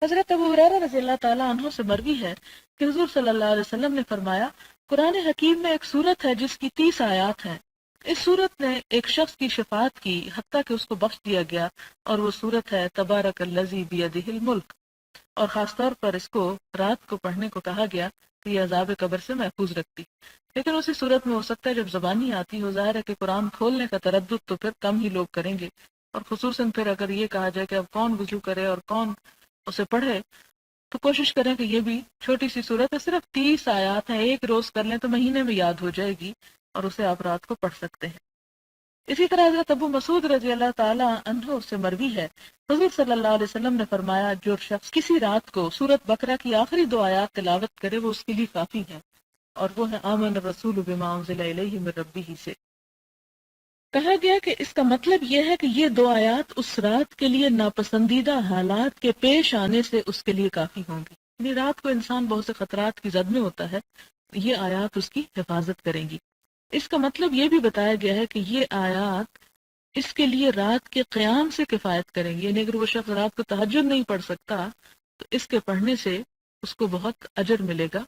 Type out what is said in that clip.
حضرت ابو ہریرہ رضی اللہ تعالیٰ عنہ سے مروی ہے کہ حضور صلی اللہ علیہ وسلم نے فرمایا، قرآن حکیم میں ایک سورت ہے جس کی 30 آیات ہیں۔ اس سورت نے ایک شخص کی شفاعت کی حتیٰ کہ اس کو بخش دیا گیا، اور وہ سورت ہے تبارک الذی بیدہ الملک، اور خاص طور پر اس کو رات کو پڑھنے کو کہا گیا کہ یہ عذاب قبر سے محفوظ رکھتی۔ لیکن اسی صورت میں ہو سکتا ہے جب زبانی آتی ہو، ظاہر ہے کہ قرآن کھولنے کا تردد تو پھر کم ہی لوگ کریں گے، اور خصوصاً پھر اگر یہ کہا جائے کہ اب کون وضو کرے اور کون اسے پڑھے، تو کوشش کریں کہ یہ بھی چھوٹی سی صورت ہے، صرف 30 آیات ہیں، ایک روز کر لیں تو مہینے میں یاد ہو جائے گی، اور اسے آپ رات کو پڑھ سکتے ہیں۔ اسی طرح حضرت ابو مسعود رضی اللہ تعالیٰ عنہ سے مروی ہے، حضور صلی اللہ علیہ وسلم نے فرمایا، جو شخص کسی رات کو سورت بقرہ کی آخری 2 آیات تلاوت کرے وہ اس کے لیے کافی ہے، اور وہ ہے آمن الرسول بما انزل الیہ من ربہ سے۔ کہا گیا کہ اس کا مطلب یہ ہے کہ یہ 2 آیات اس رات کے لیے ناپسندیدہ حالات کے پیش آنے سے اس کے لیے کافی ہوں گی، یعنی رات کو انسان بہت سے خطرات کی زد میں ہوتا ہے، یہ آیات اس کی حفاظت کریں گی۔ اس کا مطلب یہ بھی بتایا گیا ہے کہ یہ آیات اس کے لیے رات کے قیام سے کفایت کریں گی، یعنی اگر وہ شخص رات کو تہجد نہیں پڑھ سکتا تو اس کے پڑھنے سے اس کو بہت اجر ملے گا،